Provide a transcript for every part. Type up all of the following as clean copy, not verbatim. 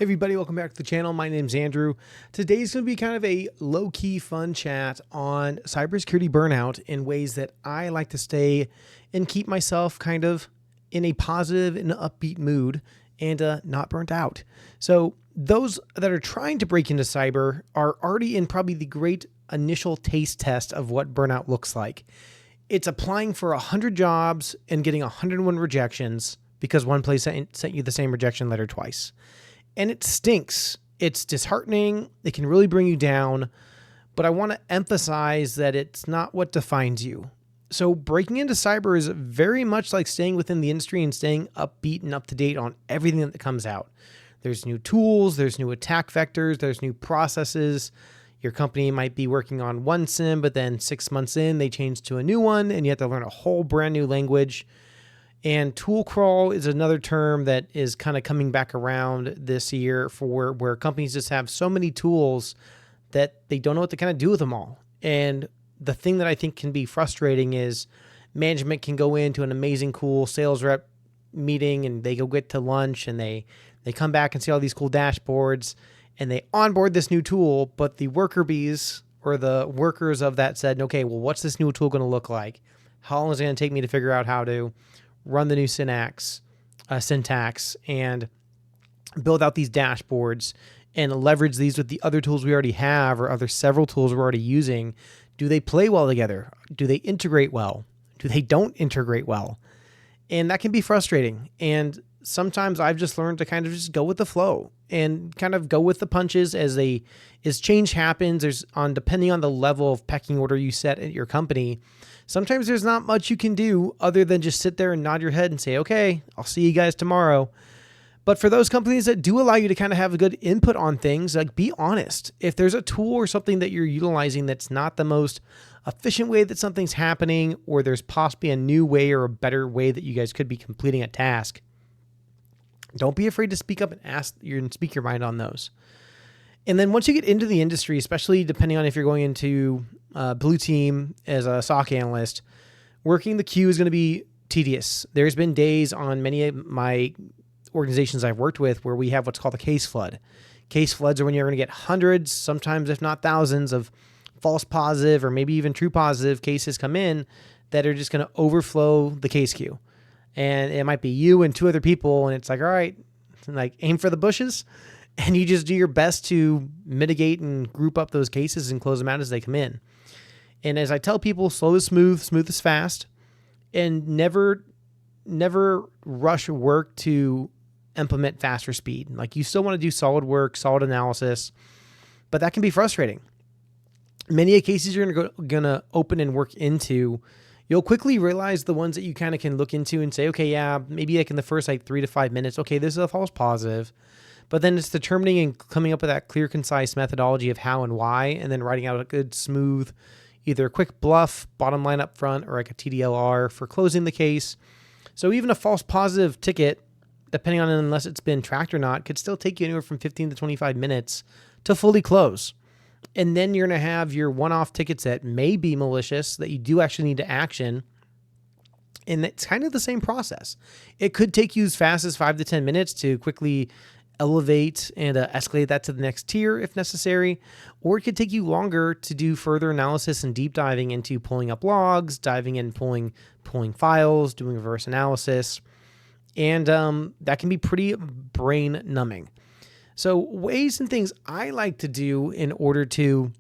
Hey everybody, welcome back to the channel. My name's Andrew. Today's going to be kind of a low-key fun chat on cybersecurity burnout in ways that I like to stay and keep myself kind of in a positive and upbeat mood and not burnt out. So those that are trying to break into cyber are already in probably the great initial taste test of what burnout looks like. It's applying for 100 jobs and getting 101 rejections because one place sent you the same rejection letter twice. And it stinks. It's disheartening. It can really bring you down. But I want to emphasize that it's not what defines you. So breaking into cyber is very much like staying within the industry and staying upbeat and up to date on everything that comes out. There's new tools, there's new attack vectors, there's new processes. Your company might be working on one SIM, but then 6 months in, they change to a new one and you have to learn a whole brand new language. And tool crawl is another term that is kind of coming back around this year for where companies just have so many tools that they don't know what to kind of do with them all. And the thing that I think can be frustrating is management can go into an amazing, cool sales rep meeting and they go get to lunch and they come back and see all these cool dashboards and they onboard this new tool, but the worker bees or the workers of that said, okay, well, what's this new tool going to look like? How long is it going to take me to figure out how to run the new syntax and build out these dashboards and leverage these with the other tools we already have or other several tools we're already using? Do they play well together? Do they integrate well? Do they don't integrate well? And that can be frustrating. And sometimes I've just learned to kind of just go with the flow and kind of go with the punches as change happens. Depending on the level of pecking order you set at your company, sometimes there's not much you can do other than just sit there and nod your head and say, okay, I'll see you guys tomorrow. But for those companies that do allow you to kind of have a good input on things, like be honest. If there's a tool or something that you're utilizing that's not the most efficient way that something's happening, or there's possibly a new way or a better way that you guys could be completing a task, don't be afraid to speak up and speak your mind on those. And then once you get into the industry, especially depending on if you're going into blue team as a SOC analyst, working the queue is going to be tedious. There's been days on many of my organizations I've worked with where we have what's called a case flood. Case floods are when you're going to get hundreds, sometimes if not thousands, of false positive or maybe even true positive cases come in that are just going to overflow the case queue. And it might be you and two other people, and it's like, all right, like aim for the bushes, and you just do your best to mitigate and group up those cases and close them out as they come in. And as I tell people, slow is smooth, smooth is fast, and never rush work to implement faster speed. Like you still want to do solid work, solid analysis, but that can be frustrating. Many cases you're gonna open and work into, you'll quickly realize the ones that you kind of can look into and say, okay, yeah, maybe like in the first 3 to 5 minutes, okay, this is a false positive. But then it's determining and coming up with that clear, concise methodology of how and why, and then writing out a good, smooth, either a quick bluff, bottom line up front, or like a TDLR for closing the case. So even a false positive ticket, depending on unless it's been tracked or not, could still take you anywhere from 15 to 25 minutes to fully close. And then you're going to have your one-off tickets that may be malicious that you do actually need to action. And it's kind of the same process. It could take you as fast as 5 to 10 minutes to quickly elevate and escalate that to the next tier if necessary, or it could take you longer to do further analysis and deep diving into pulling up logs, diving in, pulling files, doing reverse analysis, and that can be pretty brain numbing. So ways and things I like to do in order to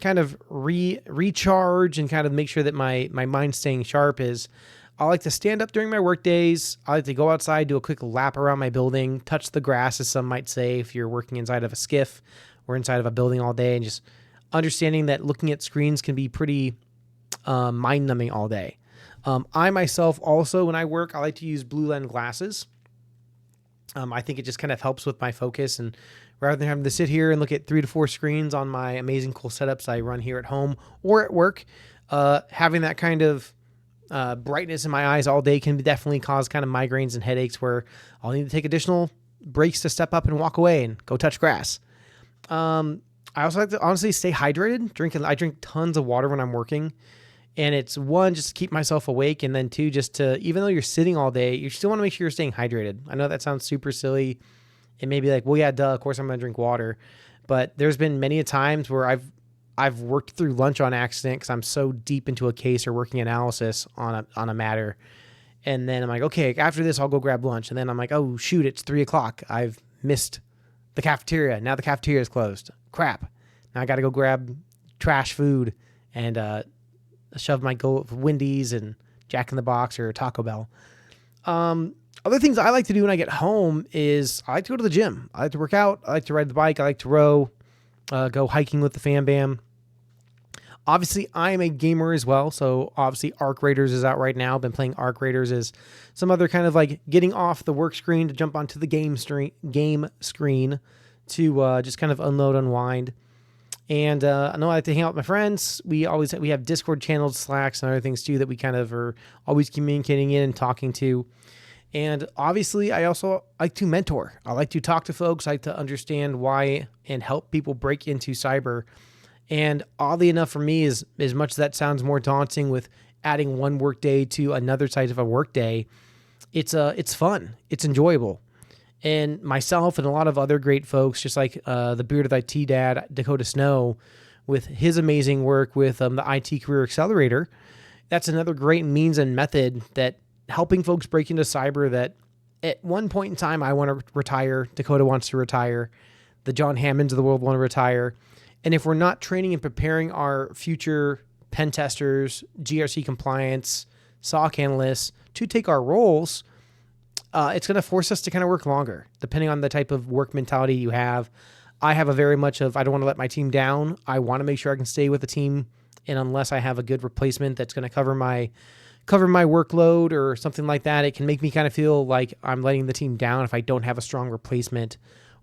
kind of recharge and kind of make sure that my mind's staying sharp is I like to stand up during my work days. I like to go outside, do a quick lap around my building, touch the grass, as some might say, if you're working inside of a skiff or inside of a building all day, and just understanding that looking at screens can be pretty mind-numbing all day. I myself also, when I work, I like to use blue lens glasses. I think it just kind of helps with my focus, and rather than having to sit here and look at 3 to 4 screens on my amazing cool setups I run here at home or at work, having that kind of brightness in my eyes all day can definitely cause kind of migraines and headaches where I'll need to take additional breaks to step up and walk away and go touch grass. I also like to honestly stay hydrated. I drink tons of water when I'm working. And it's one, just to keep myself awake. And then two, just to, even though you're sitting all day, you still want to make sure you're staying hydrated. I know that sounds super silly It may be like, well, yeah, duh, of course I'm going to drink water. But there's been many a times where I've worked through lunch on accident because I'm so deep into a case or working analysis on a matter. And then I'm like, okay, after this, I'll go grab lunch. And then I'm like, oh, shoot, it's 3:00. I've missed the cafeteria. Now the cafeteria is closed. Crap. Now I got to go grab trash food and shove my go of Wendy's and Jack in the Box or Taco Bell. Other things I like to do when I get home is I like to go to the gym. I like to work out. I like to ride the bike. I like to row, go hiking with the fam bam. Obviously, I am a gamer as well. So obviously Arc Raiders is out right now. I've been playing Arc Raiders as some other kind of like getting off the work screen to jump onto the game screen to just kind of unload, unwind. And I know I like to hang out with my friends. We have Discord channels, Slacks, and other things too that we kind of are always communicating in and talking to. And obviously, I also like to mentor. I like to talk to folks. I like to understand why and help people break into cyber. And oddly enough for me, as much as that sounds more daunting with adding one work day to another type of a work day, it's fun. It's enjoyable. And myself and a lot of other great folks, just like the Bearded IT Dad, Dakota Snow, with his amazing work with the IT Career Accelerator, that's another great means and method that helping folks break into cyber that at one point in time, I want to retire. Dakota wants to retire. The John Hammonds of the world want to retire. And if we're not training and preparing our future pen testers, GRC compliance, SOC analysts to take our roles, it's going to force us to kind of work longer, depending on the type of work mentality you have. I have a very much of, I don't want to let my team down. I want to make sure I can stay with the team. And unless I have a good replacement that's going to cover my workload or something like that, it can make me kind of feel like I'm letting the team down if I don't have a strong replacement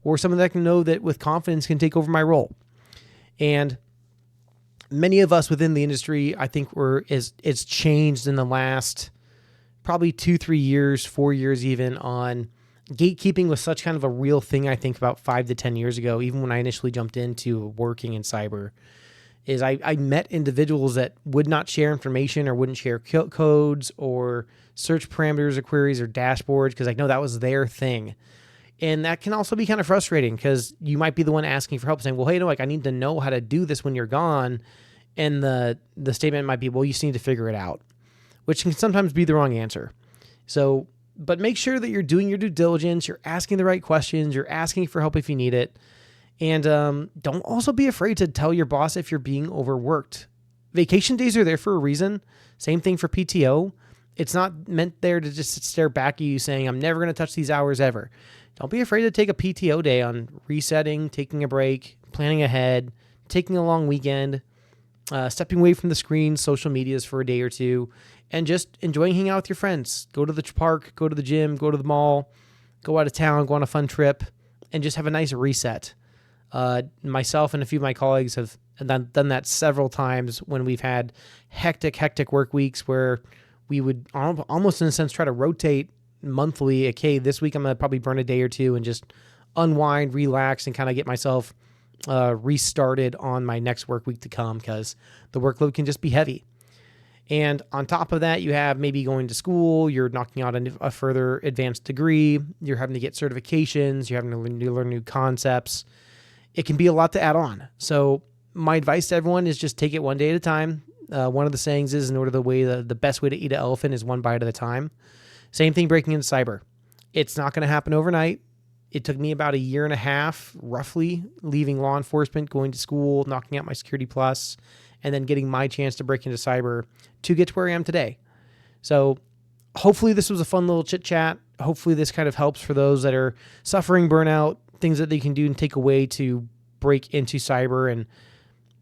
or someone that I can know that with confidence can take over my role. And many of us within the industry, I think it's changed in the last probably 2-3 years, 4 years even, on gatekeeping was such kind of a real thing, I think about 5 to 10 years ago, even when I initially jumped into working in cyber, is I met individuals that would not share information or wouldn't share codes or search parameters or queries or dashboards because I know that was their thing. And that can also be kind of frustrating because you might be the one asking for help saying, well, hey, no, like I need to know how to do this when you're gone. And the statement might be, well, you just need to figure it out, which can sometimes be the wrong answer. So, but make sure that you're doing your due diligence. You're asking the right questions. You're asking for help if you need it. And don't also be afraid to tell your boss if you're being overworked. Vacation days are there for a reason. Same thing for PTO. It's not meant there to just stare back at you saying, I'm never going to touch these hours ever. Don't be afraid to take a PTO day on resetting, taking a break, planning ahead, taking a long weekend, stepping away from the screen, social medias for a day or two, and just enjoying hanging out with your friends. Go to the park, go to the gym, go to the mall, go out of town, go on a fun trip, and just have a nice reset. Myself and a few of my colleagues have done that several times when we've had hectic work weeks where we would almost in a sense try to rotate monthly. Okay, this week I'm going to probably burn a day or two and just unwind, relax, and kind of get myself restarted on my next work week to come because the workload can just be heavy. And on top of that, you have maybe going to school, you're knocking out a further advanced degree, you're having to get certifications, you're having to learn new concepts. It can be a lot to add on. So my advice to everyone is just take it one day at a time. One of the sayings is the best way to eat an elephant is one bite at a time. Same thing breaking into cyber. It's not going to happen overnight. It took me about 1.5 years, roughly, leaving law enforcement, going to school, knocking out my Security Plus, and then getting my chance to break into cyber to get to where I am today. So hopefully this was a fun little chit chat. Hopefully this kind of helps for those that are suffering burnout, things that they can do and take away to break into cyber and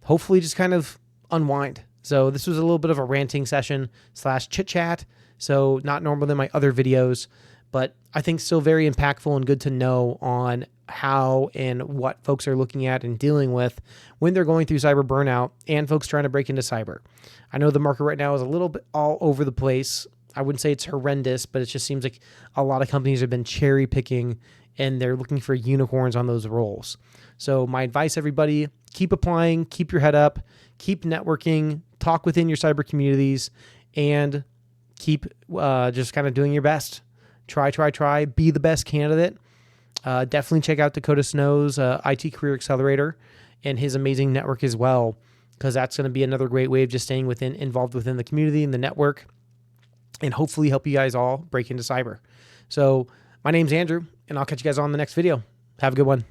hopefully just kind of unwind. So this was a little bit of a ranting session / chit chat. So not normal than my other videos, but I think still very impactful and good to know on how and what folks are looking at and dealing with when they're going through cyber burnout and folks trying to break into cyber. I know the market right now is a little bit all over the place. I wouldn't say it's horrendous, but it just seems like a lot of companies have been cherry picking and they're looking for unicorns on those roles. So my advice, everybody, keep applying, keep your head up, keep networking, talk within your cyber communities, and keep just kind of doing your best. Try, be the best candidate. Definitely check out Dakota Snow's IT Career Accelerator and his amazing network as well, because that's going to be another great way of just staying involved within the community and the network, and hopefully help you guys all break into cyber. So my name's Andrew, and I'll catch you guys on the next video. Have a good one.